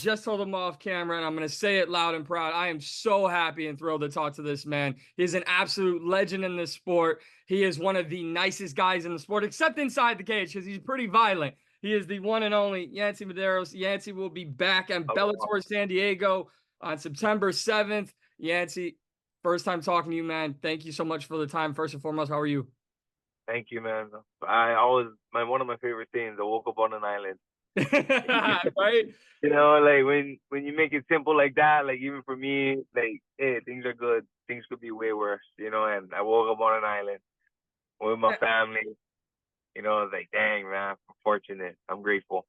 just told him off camera, and I'm going to say it loud and proud. I am so happy and thrilled to talk to this man. He's an absolute legend in this sport. He is one of the nicest guys in the sport, except inside the cage, because he's pretty violent. He is the one and only Yancy Medeiros. Yancy will be back at Bellator San Diego on September 7th. Yancy, first time talking to you, man. Thank you so much for the time. First and foremost, how are you? Thank you, man. One of my favorite things. I woke up on an island. Right? Like when you make it simple like that, like even for me, like hey, things are good. Things could be way worse, and I woke up on an island with my family. I was like, dang, man, I'm fortunate. I'm grateful.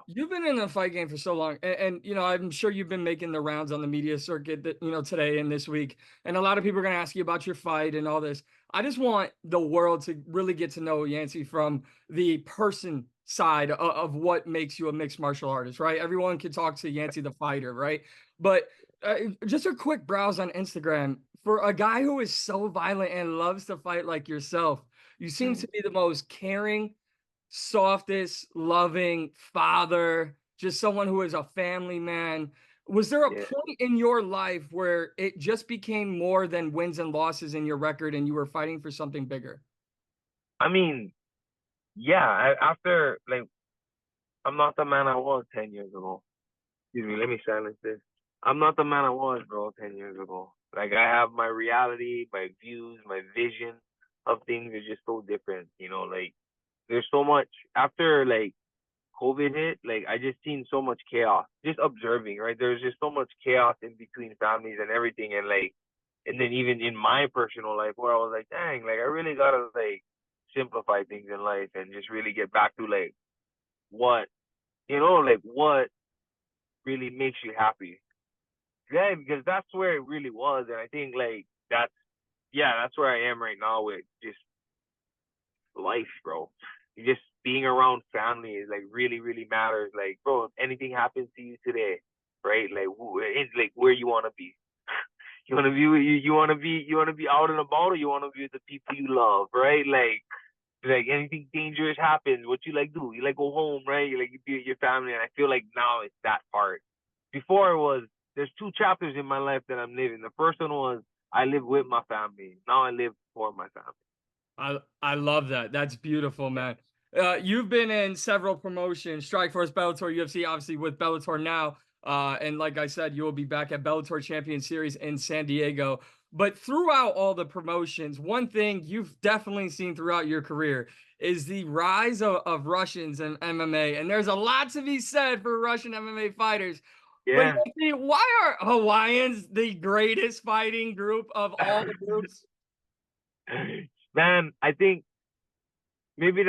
You've been in the fight game for so long, and I'm sure you've been making the rounds on the media circuit that, today and this week, and a lot of people are going to ask you about your fight and all this. I just want the world to really get to know Yancy from the person side of what makes you a mixed martial artist, right? Everyone can talk to Yancy the fighter, right? But just a quick browse on Instagram for a guy who is so violent and loves to fight like yourself. You seem to be the most caring, softest, loving father, just someone who is a family man. Was there a point in your life where it just became more than wins and losses in your record and you were fighting for something bigger? I mean, yeah, after, like, I'm not the man I was 10 years ago. Excuse me, let me silence this. I'm not the man I was, bro, 10 years ago. Like, I have my reality, my views, my vision of things is just so different, like, there's so much after like COVID hit, like I just seen so much chaos just observing, right? There's just so much chaos in between families and everything. And then even in my personal life where I was like, dang, like I really gotta like simplify things in life and just really get back to like what, like what really makes you happy. Yeah, because that's where it really was. And I think like that's where I am right now with just life, bro. Just being around family is like really, really matters. Like, bro, if anything happens to you today, right? Like, it's like where you want to be. You want to be, you want to be out and about, or you want to be with the people you love, right? Like anything dangerous happens, what you like do? You like go home, right? You like you be with your family, and I feel like now it's that part. Before it was, there's two chapters in my life that I'm living. The first one was I live with my family. Now I live for my family. I love that. That's beautiful, man. You've been in several promotions, Strikeforce, Bellator, UFC, obviously with Bellator now. And like I said, you will be back at Bellator Champion Series in San Diego. But throughout all the promotions, one thing you've definitely seen throughout your career is the rise of Russians in MMA. And there's a lot to be said for Russian MMA fighters. Yeah. But why are Hawaiians the greatest fighting group of all the groups? Man, I think maybe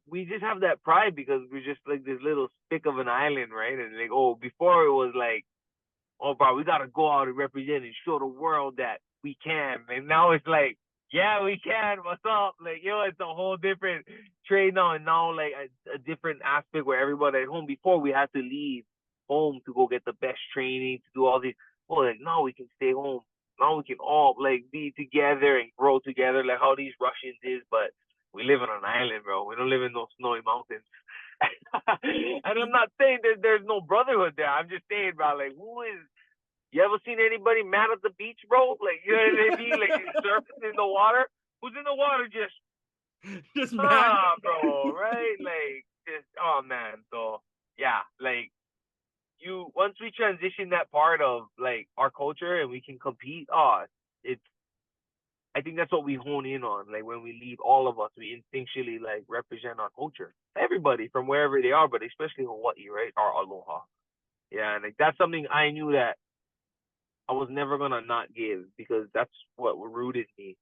we just have that pride because we're just like this little stick of an island, right? And like, oh, before it was like, oh, bro, we gotta go out and represent and show the world that we can. And now it's like, yeah, we can. What's up? Like, it's a whole different trade now, and now like a different aspect where everybody at home. Before we had to leave home to go get the best training to do all these. Well, like now we can stay home. Now we can all like be together and grow together, like how these Russians is, but we live on an island, bro. We don't live in those snowy mountains. And I'm not saying that there's no brotherhood there. I'm just saying, bro, like, you ever seen anybody mad at the beach, bro? Like, you know what I mean? Like, surfing in the water? Who's in the water just mad? Bro, right? Like, just, oh, man. So, yeah, like, once we transition that part of, like, our culture and we can compete, I think that's what we hone in on. Like when we leave, all of us, we instinctually like represent our culture. Everybody from wherever they are, but especially Hawaii, right? Our aloha. Yeah, and like that's something I knew that I was never gonna not give because that's what rooted me,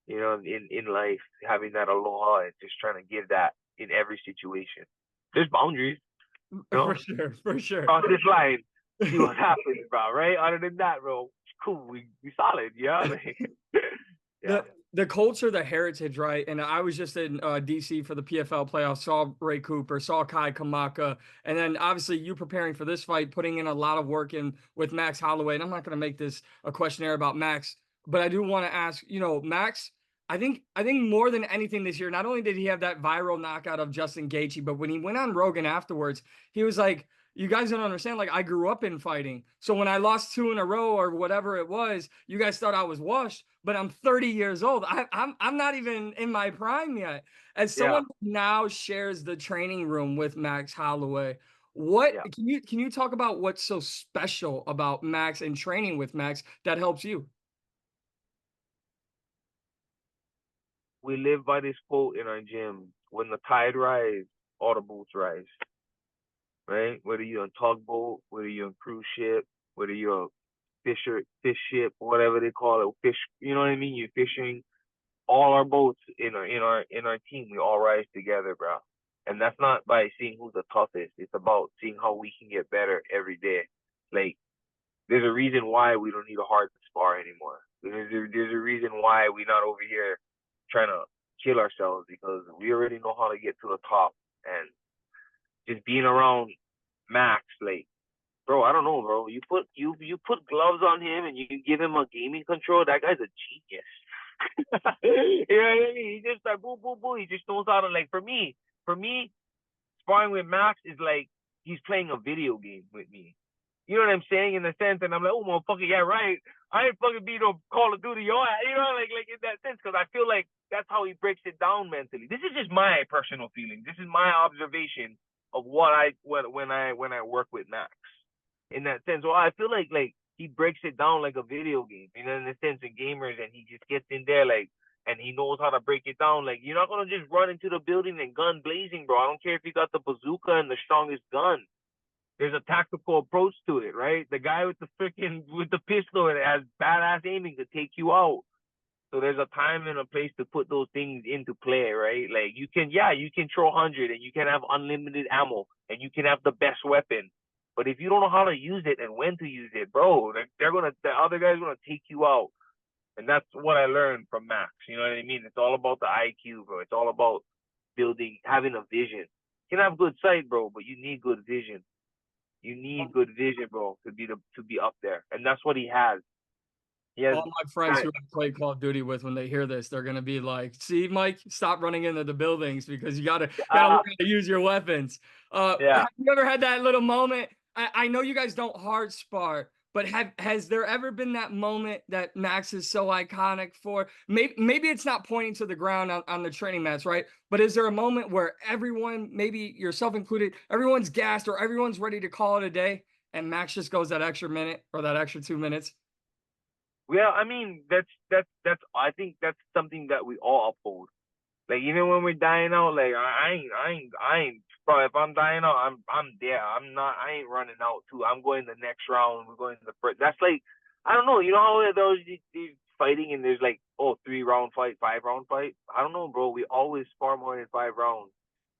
in life, having that aloha and just trying to give that in every situation. There's boundaries, For sure. Cross this line, see what happens, bro. Right? Other than that, bro, cool. We solid, yeah. Like, the culture, the heritage, right? And I was just in DC for the PFL playoffs, saw Ray Cooper, saw Kai Kamaka, and then obviously you preparing for this fight, putting in a lot of work in with Max Holloway. And I'm not going to make this a questionnaire about Max, but I do want to ask, Max, I think more than anything this year, not only did he have that viral knockout of Justin Gaethje, but when he went on Rogan afterwards, he was like, you guys don't understand. Like, I grew up in fighting. So when I lost 2 in a row or whatever it was, you guys thought I was washed, but I'm 30 years old. I'm not even in my prime yet. As Yeah, someone who now shares the training room with Max Holloway, what yeah. can you talk about what's so special about Max and training with Max that helps you? We live by this quote in our gym: when the tide rise, all the boats rise. Right? Whether you're on tugboat, whether you're on cruise ship, whether you're a fish ship, whatever they call it, fish. You know what I mean? You're fishing. All our boats in our team, we all rise together, bro. And that's not by seeing who's the toughest. It's about seeing how we can get better every day. Like, there's a reason why we don't need a hard spar anymore. There's a reason why we're not over here trying to kill ourselves, because we already know how to get to the top. And just being around Max, like, bro, I don't know, bro. You put gloves on him and you give him a gaming control. That guy's a genius. You know what I mean? He just like boom, boom, boom. He just knows how to, like, for me, sparring with Max is like he's playing a video game with me. You know what I'm saying? In the sense, and I'm like, oh, motherfucker, yeah, right. I ain't fucking beat no Call of Duty, yo. You know, like in that sense, because I feel like that's how he breaks it down mentally. This is just my personal feeling. This is my observation of what when I work with Max. In that sense, well, I feel like he breaks it down like a video game. You know, in the sense of gamers, and he just gets in there like, and he knows how to break it down. Like, you're not gonna just run into the building and gun blazing, bro. I don't care if you got the bazooka and the strongest gun. There's a tactical approach to it, right? The guy with the pistol and has badass aiming to take you out. So there's a time and a place to put those things into play, right? Like, you can throw 100 and you can have unlimited ammo and you can have the best weapon. But if you don't know how to use it and when to use it, bro, the other guy's gonna take you out. And that's what I learned from Max. You know what I mean? It's all about the IQ, bro. It's all about having a vision. You can have good sight, bro, but you need good vision. You need good vision, bro, to be up there, and that's what he has. He has. All my friends who I play Call of Duty with, when they hear this, they're gonna be like, "See, Mike, stop running into the buildings because you gotta learn Uh, how to use your weapons." yeah. Have you ever had that little moment? I know you guys don't hard spar, but has there ever been that moment that Max is so iconic for? Maybe it's not pointing to the ground on the training mats, right? But is there a moment where everyone, maybe yourself included, everyone's gassed or everyone's ready to call it a day, and Max just goes that extra minute or that extra 2 minutes? Well, I mean, that's. I think that's something that we all uphold. Like, even when we're dying out, like, I ain't. Bro, if I'm dying out, I'm there. I'm not. I ain't running out too. I'm going the next round. We're going to the first. That's like, I don't know. You know how those these fighting and there's like, oh, 3 round fight, 5 round fight. I don't know, bro. We always spar more than 5 rounds.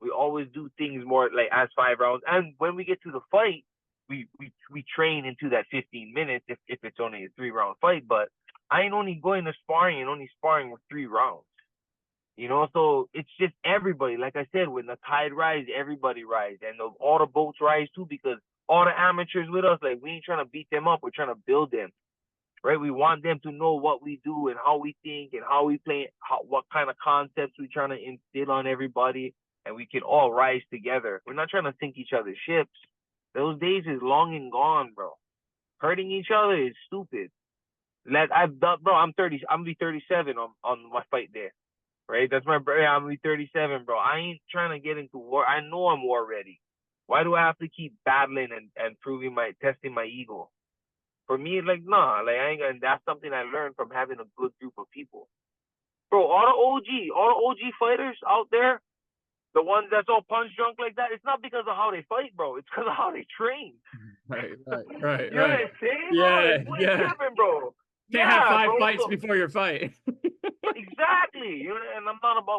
We always do things more like as 5 rounds. And when we get to the fight, we train into that 15 minutes if it's only a 3 round fight. But I ain't only going to sparring and only sparring with 3 rounds. You know, so it's just everybody. Like I said, when the tide rise, everybody rise, and all the boats rise too, because all the amateurs with us, like, we ain't trying to beat them up. We're trying to build them, right? We want them to know what we do and how we think and how we play, what kind of concepts we trying to instill on everybody, and we can all rise together. We're not trying to sink each other's ships. Those days is long and gone, bro. Hurting each other is stupid. Like, I've done, bro. I'm 30. I'm gonna be 37 on my fight day. Right? That's my birthday. I'm gonna be 37, bro. I ain't trying to get into war. I know I'm war ready. Why do I have to keep battling and testing my ego? For me, like, nah, like, I ain't gonna. That's something I learned from having a good group of people, bro. All the OG fighters out there, the ones that's all punch drunk like that, it's not because of how they fight, bro. It's because of how they train. You know what Right. I'm saying, bro? Yeah, Like, we ain't yeah. tripping, bro. Can't have Yeah, five bro. fights So, before your fight. exactly. You know, and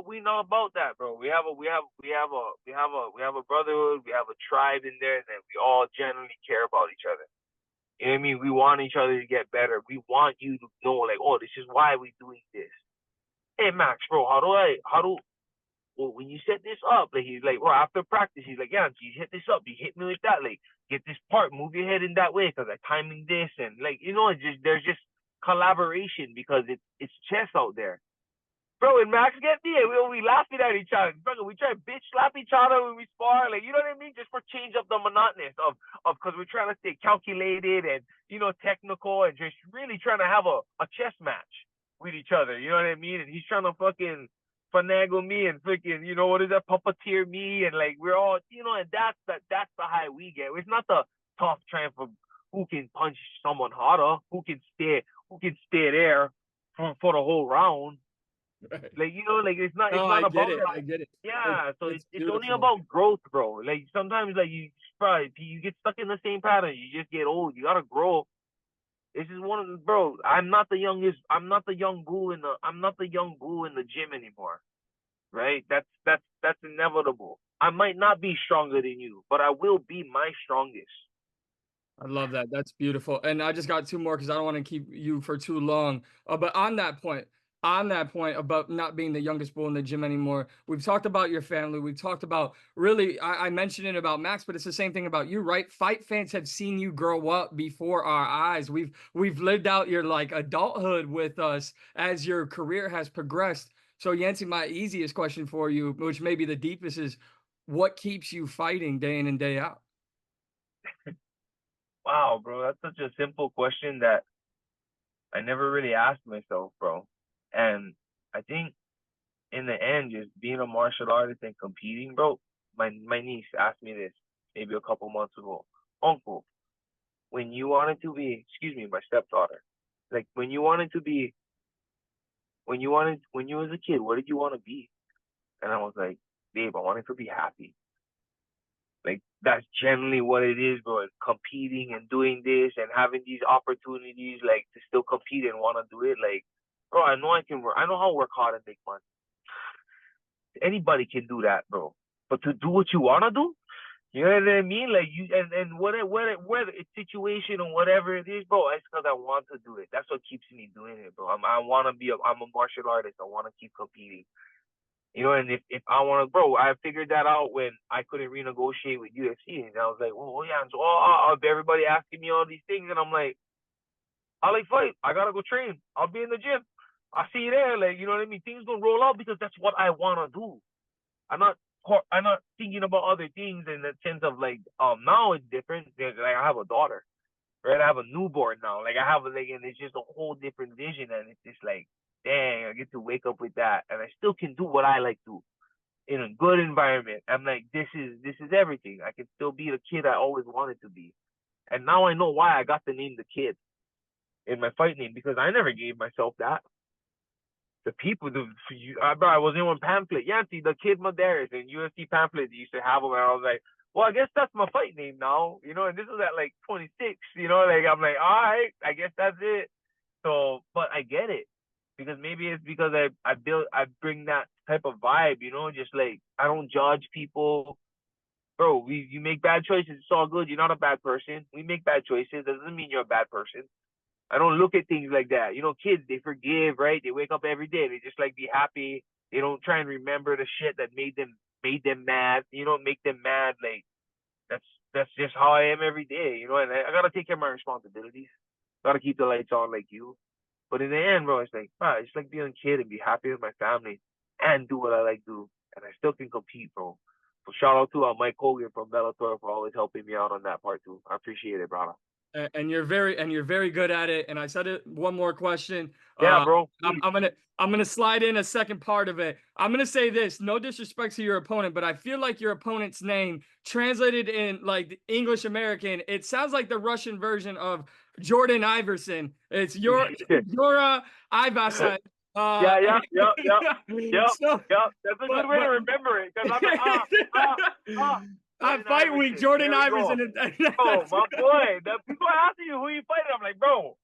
we not about that, bro. We have a brotherhood, we have a tribe in there, and then we all genuinely care about each other. You know what I mean? We want each other to get better. We want you to know, like, oh, this is why we doing this. Hey, Max, bro, well, when you set this up, like, he's like, well, after practice, he's like, yeah, you hit this up, you hit me with that, like, get this part, move your head in that way, because I'm timing this, and, like, you know, there's just collaboration, because it's chess out there. Bro, when Max get me, we laughing at each other. Bro, we try to bitch slap each other when we spar, like, you know what I mean? Just for change up the monotonous of because we're trying to stay calculated and, you know, technical and just really trying to have a chess match with each other. You know what I mean? And he's trying to fucking finagle me and freaking, you know, what is that, puppeteer me, and like we're all, you know, and that's the high we get. It's not the tough trying for who can punch someone harder, who can stay there for the whole round. Right. Like, you know, like it's No, not I get about it. that. I get it. Yeah, so It's it's only beautiful. about growth, bro. Like sometimes like you get stuck in the same pattern. You just get old. You gotta grow. This is one of the bro. I'm not the youngest. I'm not the young bull in the gym anymore. Right? That's inevitable. I might not be stronger than you, but I will be my strongest. I love that. That's beautiful. And I just got two more because I don't want to keep you for too long. But on that point about not being the youngest bull in the gym anymore, we've talked about your family. We've talked about really, I mentioned it about Max, but it's the same thing about you, right? Fight fans have seen you grow up before our eyes. We've lived out your like adulthood with us as your career has progressed. So Yancy, my easiest question for you, which may be the deepest, is what keeps you fighting day in and day out? Wow, bro, that's such a simple question that I never really asked myself, bro. And I think in the end, just being a martial artist and competing, bro. My niece asked me this maybe a couple months ago. Uncle, when you wanted to be, excuse me, my stepdaughter, like when you was a kid, what did you want to be? And I was like, babe, I wanted to be happy. Like that's generally what it is, bro. It's competing and doing this and having these opportunities, like to still compete and want to do it. Like, bro, I know I can work. I know how to work hard and make money. Anybody can do that, bro. But to do what you wanna do, you know what I mean? Like you and whether it's situation or whatever it is, bro, it's because I want to do it. That's what keeps me doing it, bro. I wanna be I'm a martial artist. I wanna keep competing. You know, and if I wanna, bro, I figured that out when I couldn't renegotiate with UFC, and I was like, oh yeah, and so everybody asking me all these things, and I'm like, I like fight. I gotta go train. I'll be in the gym. I see you there. Like, you know what I mean? Things gonna roll out because that's what I wanna do. I'm not I'm not thinking about other things in the sense of like now it's different. Like I have a daughter, right? I have a newborn now. Like I have like, and it's just a whole different vision, and it's just like, dang, I get to wake up with that, and I still can do what I like to in a good environment. I'm like, this is everything. I can still be the kid I always wanted to be, and now I know why I got the name the kid in my fight name because I never gave myself that. The people, I was in one pamphlet, Yancy, the kid Medeiros, and UFC pamphlet used to have them, and I was like, well, I guess that's my fight name now, you know, and this was at like 26, you know, like I'm like, all right, I guess that's it. So, but I get it because maybe it's because I bring that type of vibe, you know, just like I don't judge people, bro. You make bad choices, it's all good. You're not a bad person. We make bad choices, doesn't mean you're a bad person. I don't look at things like that. You know, kids, they forgive, right? They wake up every day. They just like be happy. They don't try and remember the shit that made them mad. You know, make them mad. Like that's just how I am every day. You know, and I gotta take care of my responsibilities. Gotta keep the lights on like you. But in the end, bro, it's like, I just like being a kid and be happy with my family and do what I like to do. And I still can compete, bro. So shout out to Mike Hogan from Bellator for always helping me out on that part too. I appreciate it, brother. And you're very good at it. And I said it. One more question. Yeah, Uh, bro. I'm gonna slide in a second part of it. I'm gonna say this. No disrespect to your opponent, but I feel like your opponent's name translated in like English American, it sounds like the Russian version of Jordan Iverson. It's your Iverson. Yeah, yeah, yeah, yeah, yeah, So, yeah. That's a good way to but remember it because I'm like, on Jordan Fight Week, Iverson. Jordan There we go. Iverson. Oh, my boy. The people are asking you who you fighting. I'm like, bro,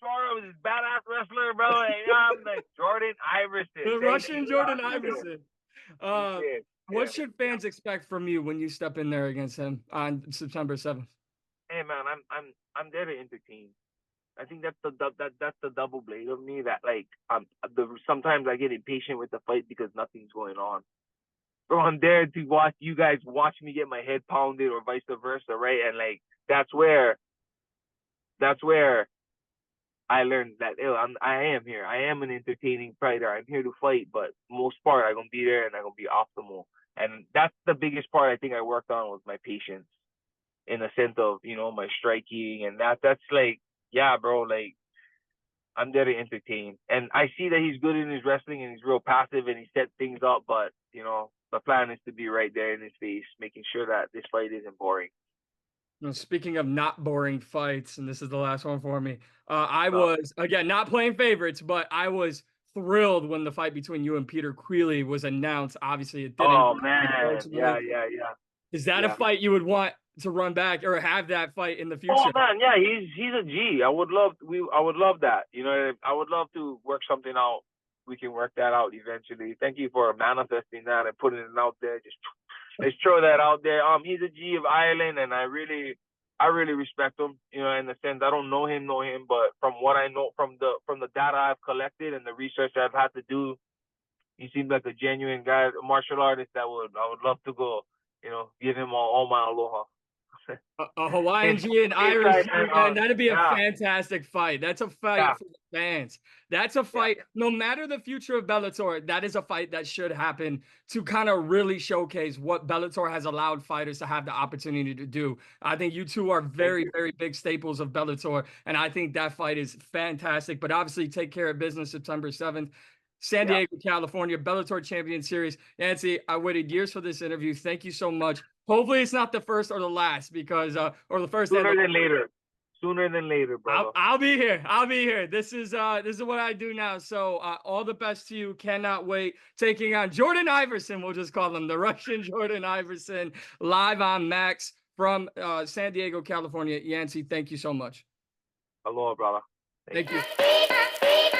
Jordan was this badass wrestler, bro. And I'm like, Jordan Iverson. The Thank Russian you. Jordan Appreciate it. Iverson. Uh, Appreciate it. what Yeah. should fans expect from you when you step in there against him on September 7th? Hey, man, I'm there to entertain. I think that's the double blade of me that like sometimes I get impatient with the fight because nothing's going on. Bro, I'm there to watch you guys watch me get my head pounded or vice versa, right? And like that's where I learned that I am here. I am an entertaining fighter. I'm here to fight, but most part I'm gonna be there and I'm gonna be optimal. And that's the biggest part I think I worked on was my patience in the sense of, my striking and that's like, yeah, bro, like I'm there to entertain. And I see that he's good in his wrestling and he's real passive and he set things up, but the plan is to be right there in his face, making sure that this fight isn't boring. Speaking of not boring fights, and this is the last one for me. I So, was, again, not playing favorites, but I was thrilled when the fight between you and Peter Queally was announced. Obviously, it didn't oh happen, man, yeah, unfortunately. yeah, yeah, Is that a yeah. fight you would want to run back or have that fight in the Oh future? man, yeah, he's a G. I would love that. I would love to work something out. We can work that out eventually. Thank you for manifesting that and putting it out there. Just let's throw that out there. He's a G of Ireland, and I really respect him. In the sense I don't know him, but from what I know, from the data I've collected and the research I've had to do, he seems like a genuine guy, a martial artist I would love to go. Give him all my aloha. A Hawaiian G and Irish Inside, G, man. man, that'd be a Yeah, fantastic fight. That's a yeah, fight for the fans. That's a yeah. fight, no matter the future of Bellator, that is a fight that should happen to kind of really showcase what Bellator has allowed fighters to have the opportunity to do. I think you two are Thank very, you. very big staples of Bellator, and I think that fight is fantastic. But obviously, take care of business September 7th. San Yeah. Diego, California, Bellator Champion Series. Yancy, I waited years for this interview. Thank you so much. Hopefully it's not the first or the last because or the first and the Sooner last. than later. Sooner than later, brother. I'll be here. I'll be here. This is what I do now. So all the best to you. Cannot wait. Taking on Jordan Iverson. We'll just call him the Russian Jordan Iverson live on Max from San Diego, California. Yancy, thank you so much. Aloha, brother. Thank Thank you. you.